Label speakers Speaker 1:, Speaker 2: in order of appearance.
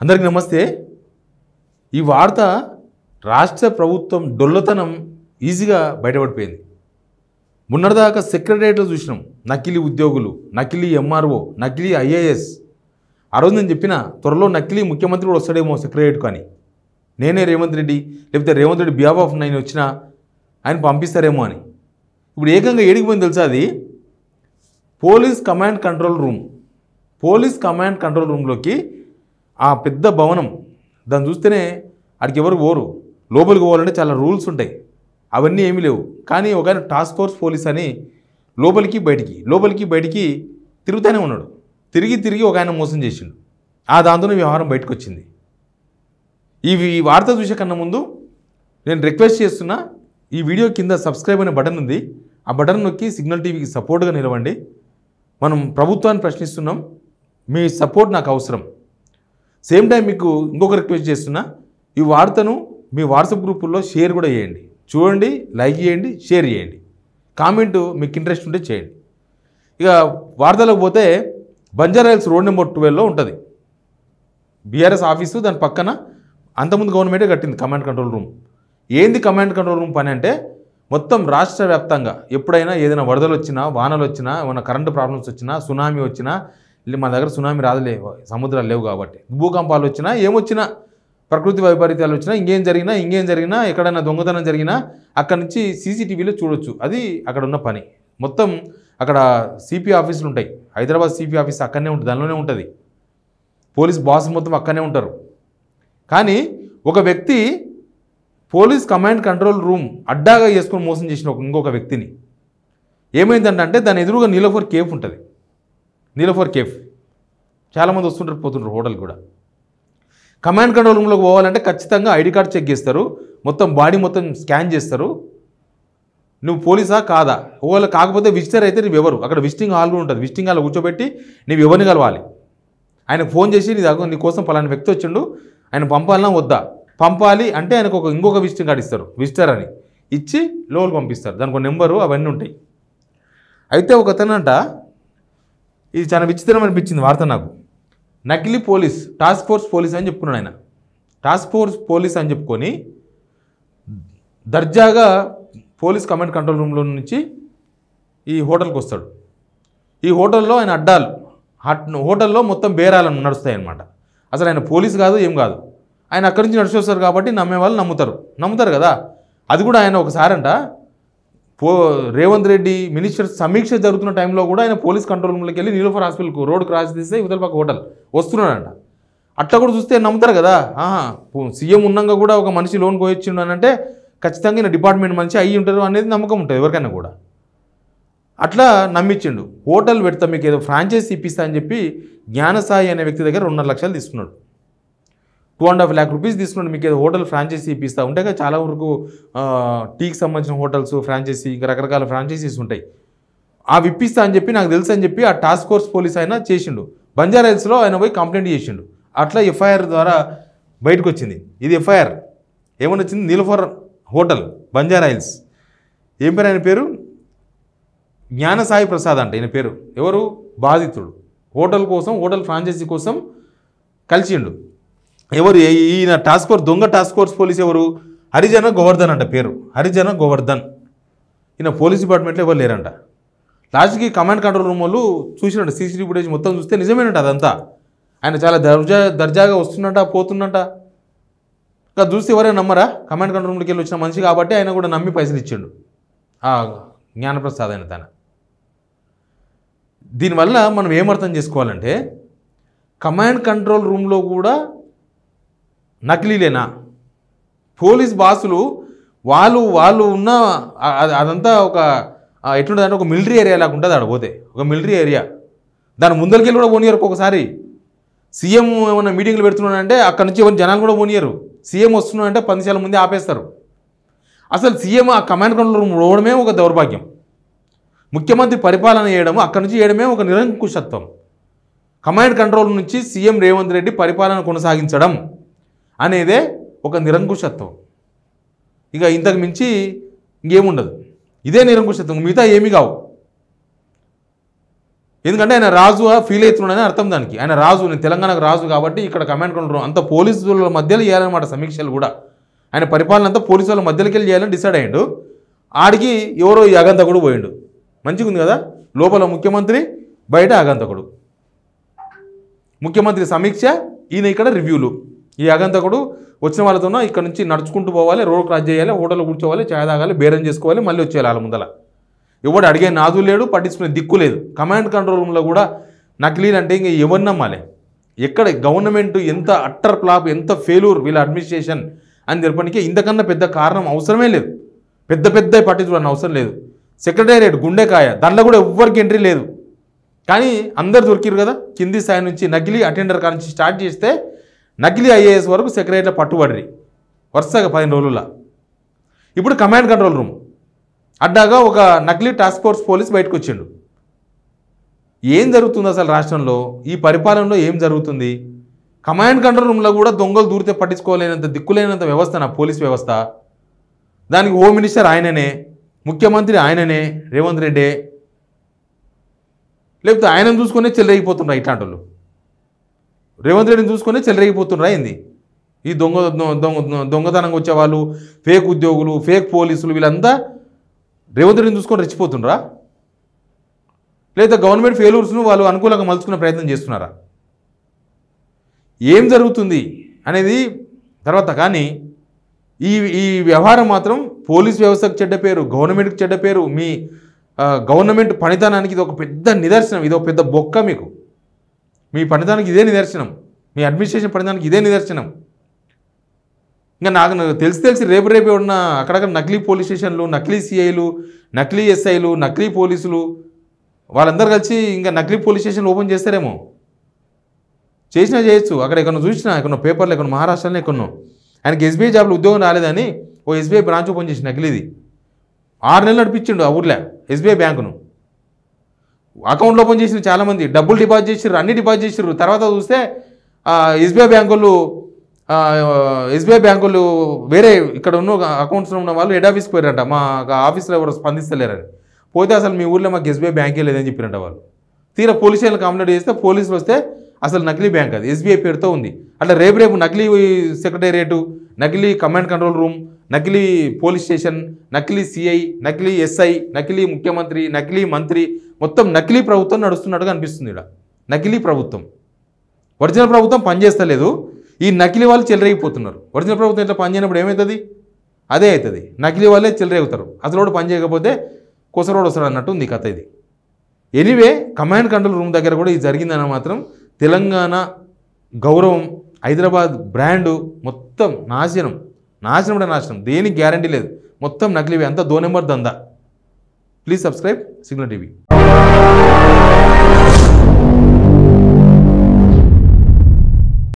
Speaker 1: అందరికీ నమస్తే. ఈ వార్త రాష్ట్ర ప్రభుత్వం డొల్లతనం ఈజీగా బయటపడిపోయింది. మొన్నటిదాకా సెక్రటరియట్లో చూసినాం నకిలీ ఉద్యోగులు, నకిలీ ఎంఆర్ఓ, నకిలీ ఐఏఎస్. ఆ రోజు నేను చెప్పిన త్వరలో నకిలీ ముఖ్యమంత్రి కూడా వస్తాడేమో సెక్రటరియట్ కానీ, నేనే రేవంత్ రెడ్డి లేకపోతే రేవంత్ రెడ్డి బిహాఫ్ ఆఫ్ నేను వచ్చినా ఆయన పంపిస్తారేమో అని. ఇప్పుడు ఏకంగా ఏడిగిపోయింది తెలుసా? అది police command control room. Police command control రూమ్లోకి ఆ పెద్ద భవనం, దాన్ని చూస్తేనే అక్కడికి ఎవరు పోరు. లోపలికి పోవాలంటే చాలా రూల్స్ ఉంటాయి, అవన్నీ ఏమీ లేవు. కానీ ఒక ఆయన టాస్క్ ఫోర్స్ పోలీస్ అని లోపలికి బయటికి తిరుగుతూనే ఉన్నాడు. తిరిగి ఒక ఆయన మోసం చేసిండు. ఆ దాంతోనే వ్యవహారం బయటకు వచ్చింది. ఈ వార్త చూసే కన్నా ముందు నేను రిక్వెస్ట్ చేస్తున్నా, ఈ వీడియో కింద సబ్స్క్రైబ్ అనే బటన్ ఉంది, ఆ బటన్ నొక్కి సిగ్నల్ టీవీకి సపోర్ట్గా నిలవండి. మనం ప్రభుత్వాన్ని ప్రశ్నిస్తున్నాం, మీ సపోర్ట్ నాకు అవసరం. సేమ్ టైం మీకు ఇంకొక రిక్వెస్ట్ చేస్తున్నా, ఈ వార్తను మీ వాట్సాప్ గ్రూపుల్లో షేర్ కూడా చేయండి. చూడండి, లైక్ చేయండి, షేర్ చేయండి, కామెంట్ మీకు ఇంట్రెస్ట్ ఉంటే చేయండి. ఇక వార్తలకు పోతే, బంజారాహిల్స్ రోడ్ నెంబర్ 12లో ఉంటుంది బీఆర్ఎస్ ఆఫీసు. దాని పక్కన అంతకుముందు గవర్నమెంటే కట్టింది కమాండ్ కంట్రోల్ రూమ్. ఏంది కమాండ్ కంట్రోల్ రూమ్ పని అంటే, మొత్తం రాష్ట్ర వ్యాప్తంగా ఎప్పుడైనా ఏదైనా వరదలు వచ్చినా, వానలు వచ్చినా, ఏమైనా కరెంటు ప్రాబ్లమ్స్ వచ్చినా, సునామీ వచ్చినా, మన దగ్గర సునామీ రాదులే, సముద్రాలు లేవు కాబట్టి, భూకంపాలు వచ్చినా, ఏమొచ్చినా, ప్రకృతి వైపరీత్యాలు వచ్చినా, ఇంకేం జరిగినా, ఎక్కడైనా దొంగతనం జరిగినా అక్కడ నుంచి సీసీటీవీలో చూడొచ్చు. అది అక్కడ ఉన్న పని. మొత్తం అక్కడ సిపి ఆఫీసులు ఉంటాయి. హైదరాబాద్ సిపి ఆఫీస్ అక్కడనే ఉంటుంది, దానిలోనే ఉంటుంది. పోలీస్ బాస్ మొత్తం అక్కడనే ఉంటారు. కానీ ఒక వ్యక్తి పోలీస్ కమాండ్ కంట్రోల్ రూమ్ అడ్డాగా చేసుకొని మోసం చేసిన ఇంకొక వ్యక్తిని ఏమైందంటే, దాని ఎదురుగా నీలోఫర్ కేఫ్ ఉంటుంది. నీలోఫర్ కేఫ్ చాలామంది వస్తుంటారు, పోతుంటారు హోటల్ కూడా. కమాండ్ కంట్రోల్ రూమ్లోకి పోవాలంటే ఖచ్చితంగా ఐడి కార్డ్ చెక్ చేస్తారు, మొత్తం బాడీ మొత్తం స్కాన్ చేస్తారు. నువ్వు పోలీసా కాదా, ఒకవేళ కాకపోతే విజిటర్ అయితే నువ్వు ఎవరు. అక్కడ విజిటింగ్ హాల్ కూడా ఉంటుంది. విజిటింగ్ హాల్ కూర్చోబెట్టి నువ్వు ఎవరిని కలవాలి, ఆయనకు ఫోన్ చేసి నీ కోసం పలానా వ్యక్తి వచ్చిండు, ఆయన పంపాలన్నా వద్దా, పంపాలి అంటే ఆయనకు ఇంకొక విజిటింగ్ కార్డు ఇస్తారు, విజిటర్ అని ఇచ్చి లోపలికి పంపిస్తారు. దానికి ఒక నెంబరు అవన్నీ ఉంటాయి. అయితే ఒక అతనంట, ఇది చాలా విచిత్రం అనిపించింది వార్త నాకు. నకిలీ పోలీస్, టాస్క్ ఫోర్స్ పోలీస్ అని చెప్పుకున్నాడు ఆయన. టాస్క్ ఫోర్స్ పోలీస్ అని చెప్పుకొని దర్జాగా పోలీస్ కమాండ్ కంట్రోల్ రూమ్లో నుంచి ఈ హోటల్కి వస్తాడు. ఈ హోటల్లో ఆయన అడ్డాలు, హోటల్లో మొత్తం బేరాలను నడుస్తాయి అన్నమాట. అసలు ఆయన పోలీస్ కాదు, ఏం కాదు. ఆయన అక్కడి నుంచి నడిచి వస్తారు కాబట్టి నమ్మే వాళ్ళు నమ్ముతారు కదా. అది కూడా ఆయన ఒకసారంట రేవంత్ రెడ్డి మినిస్టర్ సమీక్ష జరుగుతున్న టైంలో కూడా ఆయన పోలీస్ కంట్రోల్ రూమ్లోకి వెళ్ళి నీలోఫర్ హాస్పిటల్కు రోడ్ క్రాస్ తీస్తే ఇవతల పక్క హోటల్ వస్తున్నాడంట. అట్లా కూడా చూస్తే నమ్ముతారు కదా. సీఎం ఉన్నాక కూడా ఒక మనిషి లోన్ పోయొచ్చిండు అని అంటే ఖచ్చితంగా ఈయన డిపార్ట్మెంట్ మనిషి అయ్యి ఉంటారు అనేది నమ్మకం ఉంటుంది ఎవరికైనా కూడా. అట్లా నమ్మించిండు. హోటల్ పెడతా, మీకు ఏదో ఫ్రాంచైజీ ఇప్పిస్తా అని చెప్పి జ్ఞానసాయి అనే వ్యక్తి దగ్గర 2.5 లక్షలు తీసుకున్నాడు. 2.5 lakh రూపీస్ తీసుకున్నాడు. మీకు ఏదో హోటల్ ఫ్రాంచైజీ ఇప్పిస్తా ఉంటే చాలా వరకు టీకి సంబంధించిన హోటల్స్ ఫ్రాంచైజీ, ఇంకా రకరకాల ఫ్రాంచైజీస్ ఉంటాయి. అవి ఇప్పిస్తా అని చెప్పి నాకు తెలుసు అని చెప్పి ఆ టాస్క్ ఫోర్స్ పోలీస్ ఆయన చేసిండు. బంజారాహిల్స్లో ఆయన పోయి కంప్లైంట్ చేసిండు. అట్లా ఎఫ్ఐఆర్ ద్వారా బయటకు వచ్చింది. ఇది ఎఫ్ఐఆర్ ఏమని వచ్చింది, నీలోఫర్ హోటల్ బంజారాహిల్స్. ఏం పేరు ఆయన పేరు? జ్ఞానసాయి ప్రసాద్ అంట ఈయన పేరు. ఎవరు? బాధితుడు. హోటల్ కోసం, హోటల్ ఫ్రాంచైజీ కోసం కలిసిండు. ఎవరు ఈయన టాస్క్ ఫోర్స్, దొంగ టాస్క్ ఫోర్స్ పోలీస్ ఎవరు? హరిజన గోవర్ధన్ అంట పేరు, హరిజన గోవర్ధన్. ఈయన పోలీస్ డిపార్ట్మెంట్లో ఎవరు లేరంట. లాస్ట్కి కమాండ్ కంట్రోల్ రూమ్ వాళ్ళు చూసినట్టు సీసీటీవీ ఫుటేజ్ మొత్తం చూస్తే నిజమేనంట అదంతా. ఆయన చాలా దర్జాగా వస్తున్నట్ట, పోతున్నట్ట. ఇంకా చూస్తే ఎవరైనా నమ్మరా? కమాండ్ కంట్రోల్ రూమ్లోకి వెళ్ళి వచ్చిన మనిషి కాబట్టి ఆయన కూడా నమ్మి పైసలు ఇచ్చిండు జ్ఞానప్రసాద్ అయిన తన. దీనివల్ల మనం ఏమర్థం చేసుకోవాలంటే, కమాండ్ కంట్రోల్ రూమ్లో కూడా నకిలీలేనా? పోలీస్ బాసులు వాళ్ళు ఉన్న అదంతా ఒక ఎట్లుంటుందంటే ఒక మిలిటరీ ఏరియా లాగా ఉంటుంది. ఆడ పోతే ఒక మిలిటరీ ఏరియా, దాని ముందరికెళ్ళి కూడా పోనీయరు. ఒక్కొక్కసారి సీఎం ఏమైనా మీటింగ్లు పెడుతున్నాడంటే అక్కడ నుంచి ఎవరి జనాలు కూడా పోనీయరు. సీఎం వస్తున్నాడంటే 10 నిమిషాల ముందే ఆపేస్తారు. అసలు సీఎం ఆ కమాండ్ కంట్రోల్ రూమ్ పోవడమే ఒక దౌర్భాగ్యం. ముఖ్యమంత్రి పరిపాలన చేయడము, అక్కడి నుంచి చేయడమే ఒక నిరంకుశత్వం. కమాండ్ కంట్రోల్ నుంచి సీఎం రేవంత్ రెడ్డి పరిపాలన కొనసాగించడం అనేదే ఒక నిరంకుశత్వం. ఇక ఇంతకు మించి ఇంకేముండదు. ఇదే నిరంకుశత్వం, మిగతా ఏమీ కావు. ఎందుకంటే ఆయన రాజు ఫీల్ అవుతున్నాడని అర్థం దానికి. ఆయన రాజు, నేను తెలంగాణకు రాజు కాబట్టి ఇక్కడ కమాండ్ కంట్రోల్ అంతా పోలీసుల మధ్యలో చేయాలన్నమాట. సమీక్షలు కూడా ఆయన పరిపాలన అంతా పోలీసుల మధ్యలోకి వెళ్ళి చేయాలని డిసైడ్ అయ్యాడు. ఆడికి ఎవరో ఈ అగంతకుడు పోయిండు. మంచిగా ఉంది కదా, లోపల ముఖ్యమంత్రి, బయట అగంతకుడు. ముఖ్యమంత్రి సమీక్ష, ఈయన ఇక్కడ రివ్యూలు. ఈ అగంతకుడు వచ్చిన వాళ్ళతో ఇక్కడ నుంచి నడుచుకుంటూ పోవాలి, రోడ్ క్రాస్ చేయాలి, హోటల్లో కూర్చోవాలి, ఛాయ్ తాగాలి, బేరం చేసుకోవాలి, మళ్ళీ వచ్చేయాలి వాళ్ళ ముందల. ఎవడు అడిగే నాదు లేడు, పట్టించుకునే దిక్కు లేదు. కమాండ్ కంట్రోల్ రూమ్లో కూడా నకిలీలు అంటే ఇంక ఎవరిని నమ్మాలి? ఎక్కడ గవర్నమెంట్ ఎంత అట్టర్ ఫ్లాప్, ఎంత ఫెయిల్యూర్ వీళ్ళ అడ్మినిస్ట్రేషన్ అని తెలపడానికి ఇంతకన్నా పెద్ద కారణం అవసరమే లేదు. పెద్ద పెద్ద పట్టించుకోవడానికి అవసరం లేదు. సెక్రటేరియట్ గుండెకాయ, దాంట్లో కూడా ఎవ్వరికి ఎంట్రీ లేదు. కానీ అందరు దొరికిరు కదా. కింది స్థాయి నుంచి నకిలీ అటెండర్ కాడ నుంచి స్టార్ట్ చేస్తే నకిలీ ఐఏఎస్ వరకు సెక్రటరీలో పట్టుబడి వరుసగా 15 రోజుల్లో. ఇప్పుడు కమాండ్ కంట్రోల్ రూమ్ అడ్డాగా ఒక నకిలీ టాస్క్ ఫోర్స్ పోలీస్ బయటకు వచ్చిండు. ఏం జరుగుతుంది అసలు రాష్ట్రంలో? ఈ పరిపాలనలో ఏం జరుగుతుంది? కమాండ్ కంట్రోల్ రూమ్లో కూడా దొంగలు దూరితే పట్టించుకోలేనంత దిక్కులేనంత వ్యవస్థ నా పోలీస్ వ్యవస్థ. దానికి హోమ్ మినిస్టర్ ఆయననే, ముఖ్యమంత్రి ఆయననే, రేవంత్ రెడ్డి. లేకపోతే ఆయనను చూసుకునే చెల్లరేగిపోతుండ్రా ఇట్లాంటి వాళ్ళు. రేవంత్ రెడ్డిని చూసుకునే చెల్లరేగిపోతుండ్రా ఏంది? ఈ దొంగతనంగా వచ్చేవాళ్ళు, ఫేక్ ఉద్యోగులు, ఫేక్ పోలీసులు, వీళ్ళంతా రేవంత్ రెడ్డిని చూసుకొని రెచ్చిపోతుండ్రా? లేదా గవర్నమెంట్ ఫెయిల్యూర్స్ను వాళ్ళు అనుకూలంగా మలుచుకునే ప్రయత్నం చేస్తున్నారా? ఏం జరుగుతుంది అనేది తర్వాత. కానీ ఈ వ్యవహారం మాత్రం పోలీస్ వ్యవస్థకు చెడ్డ పేరు, గవర్నమెంట్కి చెడ్డ పేరు. మీ గవర్నమెంట్ పనితనానికి ఇది ఒక పెద్ద నిదర్శనం. ఇది ఒక పెద్ద బొక్క మీకు. మీ పనితనానికి ఇదే నిదర్శనం, మీ అడ్మినిస్ట్రేషన్ పనితనానికి ఇదే నిదర్శనం. ఇంకా నాకు తెలిసి రేపే ఉన్న అక్కడక్కడ నకిలీ పోలీస్ స్టేషన్లు, నకిలీ సిఐలు, నకిలీ ఎస్ఐలు, నకిలీ పోలీసులు వాళ్ళందరూ కలిసి ఇంకా నకిలీ పోలీస్ స్టేషన్లు ఓపెన్ చేస్తారేమో. చేసినా చేయొచ్చు. అక్కడ ఎక్కడో చూసినా, ఎక్కడో పేపర్లు, ఎక్కడో మహారాష్ట్రలో ఎక్కడో ఆయనకి ఎస్బీఐ జాబ్లో ఉద్యోగం రాలేదని ఓ ఎస్బీఐ బ్రాంచ్ ఓపెన్ చేసి నకిలీది 6 నెలలు నడిపించిండు ఆ ఊర్లో ఎస్బీఐ బ్యాంకును. అకౌంట్లు ఓపెన్ చేసిన చాలామంది, డబ్బులు డిపాజిట్ చేసిర్రు, అన్ని డిపాజిట్ చేసిర్రు. తర్వాత చూస్తే ఎస్బీఐ బ్యాంకులు వేరే ఇక్కడ ఉన్న అకౌంట్స్లో ఉన్న వాళ్ళు హెడ్ ఆఫీస్కి పోయారంట. మా ఆఫీస్లో ఎవరు స్పందిస్తలేరని. పోతే అసలు మీ ఊర్లో మాకు ఎస్బీఐ బ్యాంకే లేదని చెప్పినట్ట వాళ్ళు. తీరా పోలీస్ స్టేషన్లు కంప్లైంట్ చేస్తే పోలీసులు వస్తే అసలు నకిలీ బ్యాంక్ అది ఎస్బీఐ పేరుతో ఉంది. అట్లా రేపు నకిలీ సెక్రటేరియట్, నకిలీ కమాండ్ కంట్రోల్ రూమ్, నకిలీ పోలీస్ స్టేషన్, నకిలీ సిఐ, నకిలీ ఎస్ఐ, నకిలీ ముఖ్యమంత్రి, నకిలీ మంత్రి, మొత్తం నకిలీ ప్రభుత్వం నడుస్తున్నట్టుగా అనిపిస్తుంది. ఇక్కడ నకిలీ ప్రభుత్వం, ఒరిజినల్ ప్రభుత్వం పనిచేస్తలేదు. ఈ నకిలీ వాళ్ళు చెలరేగిపోతున్నారు. ఒరిజినల్ ప్రభుత్వం ఇట్లా పనిచేయనప్పుడు ఏమవుతుంది? అదే అవుతుంది. నకిలీ వాళ్ళే చెలరేగుతారు. అసలు కూడా పని చేయకపోతే కొసరోడు వస్తాడు అన్నట్టు ఉంది కథ ఇది. ఎనీవే, కమాండ్ కంట్రోల్ రూమ్ దగ్గర కూడా ఇది జరిగిందని మాత్రం తెలంగాణ గౌరవం, హైదరాబాద్ బ్రాండు మొత్తం నాశనం. దేనికి గ్యారంటీ లేదు. మొత్తం నకిలీవే, అంతా 2 నెంబర్ దందా. Please subscribe signal TV.